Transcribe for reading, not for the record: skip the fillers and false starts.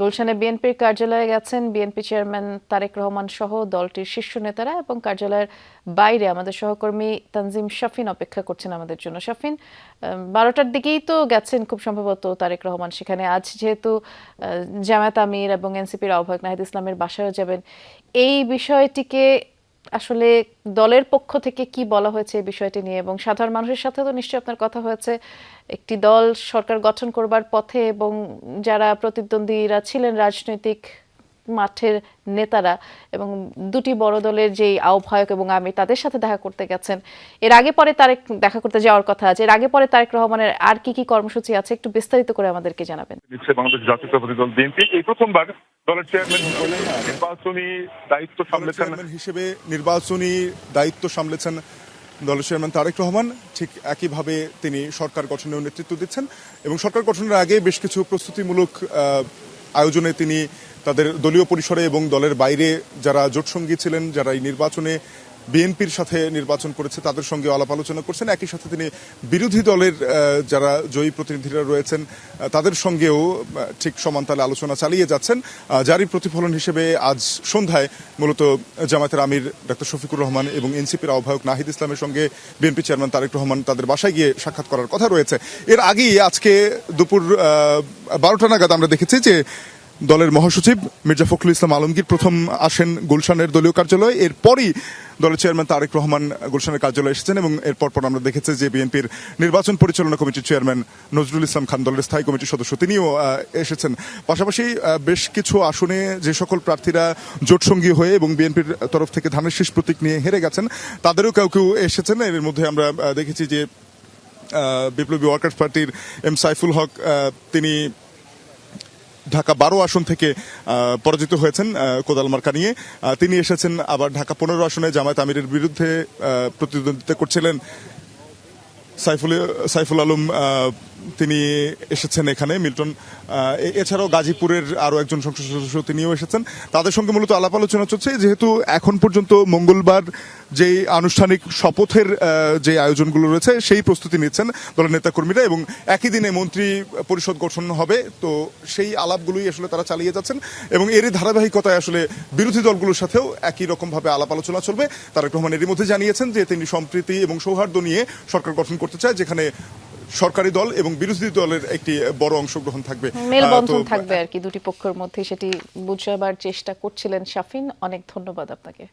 গুলশানে বিএনপির কার্যালয়ে গেছেন বিএনপি চেয়ারম্যান তারেক রহমান সহ দলটির শীর্ষ নেতারা এবং কার্যালয়ের বাইরে আমাদের সহকর্মী তানজিম শাফিন অপেক্ষা করছেন আমাদের জন্য। শাফিন, 12টার দিকেই তো গেছেন খুব সম্ভবত তারেক রহমান সেখানে। আজ যেহেতু জামায়াত আমির এবং এনসিপির আহ্বায়ক নাহিদ ইসলামের বাসায়ও যাবেন, এই বিষয়টিকে আসলে দলের পক্ষ থেকে কি বলা হয়েছে এই বিষয়টি নিয়ে, এবং সাধারণ মানুষের সাথে তো নিশ্চয়ই আপনার কথা হয়েছে একটি দল সরকার গঠন করবার পথে, এবং যারা প্রতিদ্বন্দ্বীরা ছিলেন রাজনৈতিক মাঠের নেতারা এবং দুটি বড় দলের যেই আহ্বায়ক এবং আমি তাদের সাথে দেখা করতে গেছেন। এর আগে পরে তারেক দেখা করতে যাওয়ার কথা আছে, এর আগে পরে তারেক রহমানের আর কি কি কর্মসূচি আছে একটু বিস্তারিত করে আমাদেরকে জানাবেন। বাংলাদেশ জাতীয়তাবাদী দল বিএনপি এই প্রথমবার দলের চেয়ারম্যান হিসেবে নির্বাচনী দায়িত্ব সামলেছেন দলের চেয়ারম্যান তারেক রহমান। ঠিক একইভাবে তিনি সরকার গঠনেও নেতৃত্ব দিচ্ছেন এবং সরকার গঠনের আগে বেশ কিছু প্রস্তুতিমূলক আয়োজনে তিনি তাদের দলীয় পরিসরে এবং দলের বাইরে যারা জোটসঙ্গী ছিলেন, যারা এই নির্বাচনে বিএনপির সাথে নির্বাচন করেছে তাদের সঙ্গে আলাপ আলোচনা করছেন। একই সাথে তিনি বিরোধী দলের যারা জয়ী প্রতিনিধিরা রয়েছেন তাদের সঙ্গেও ঠিক সমানতালে আলোচনা চালিয়ে যাচ্ছেন, যারই প্রতিফলন হিসেবে আজ সন্ধ্যায় মূলত জামায়াতের আমির ডক্টর শফিকুর রহমান এবং এনসিপির আহ্বায়ক নাহিদ ইসলামের সঙ্গে বিএনপি চেয়ারম্যান তারেক রহমান তাদের বাসায় গিয়ে সাক্ষাৎ করার কথা রয়েছে। এর আগেই আজকে দুপুর 12টা নাগাদ আমরা দেখেছি যে দলের মহাসচিব মির্জা ফখরুল ইসলাম আলমগীর প্রথম আসেন গুলশানের দলীয় কার্যালয়ে। এরপরই দলের চেয়ারম্যান তারেক রহমান গুলশানের কার্যালয়ে এসেছেন এবং এরপর আমরা দেখেছি যে বিএনপির নির্বাচন পরিচালনা কমিটির চেয়ারম্যান নজরুল ইসলাম খান, দলের স্থায়ী কমিটির সদস্য, তিনিও এসেছেন। পাশাপাশি বেশ কিছু আসনে যে সকল প্রার্থীরা জোটসঙ্গী হয়ে এবং বিএনপির তরফ থেকে ধানের শীষ প্রতীক নিয়ে হেরে গেছেন তাদেরও কেউ কেউ এসেছেন। এর মধ্যে আমরা দেখেছি যে বিপ্লবী ওয়ার্কার্স পার্টির এম সাইফুল হক, তিনি ঢাকা 12 আসন থেকে পরাজিত হয়েছেন কোদাল মার্কা নিয়ে, তিনি এসেছেন। আবার ঢাকা 15 আসনে জামায়াত আমিরের বিরুদ্ধে প্রতিদ্বন্দ্বিতা করছিলেন সাইফুল আলম, তিনি এসেছেন এখানে মিল্টন। এছাড়াও গাজীপুরের আরো একজন সংসদ সদস্য তিনিও এসেছেন। তাদের সঙ্গে মূলত আলাপ আলোচনা চলছে, যেহেতু এখন পর্যন্ত মঙ্গলবার যে আনুষ্ঠানিক শপথের যে আয়োজনগুলো রয়েছে সেই প্রস্তুতি নিচ্ছেন দলের নেতাকর্মীরা এবং একই দিনে মন্ত্রী পরিষদ গঠন হবে, তো সেই আলাপগুলোই আসলে তারা চালিয়ে যাচ্ছেন এবং এরই ধারাবাহিকতায় আসলে বিরোধী দলগুলোর সাথেও একই রকম ভাবে আলাপ আলোচনা চলবে। তারেক রহমান এরই মধ্যে জানিয়েছেন যে তিনি সম্প্রীতি এবং সৌহার্দ্য নিয়ে সরকার গঠন করতে চায়, যেখানে সরকারি দল এবং বিরোধী দলের একটি বড় অংশগ্রহণ থাকবে, মেলবন্ধন থাকবে আর কি দুটি পক্ষের মধ্যে, সেটি বুঝাবার চেষ্টা করছিলেন শাফিন। অনেক ধন্যবাদ আপনাকে।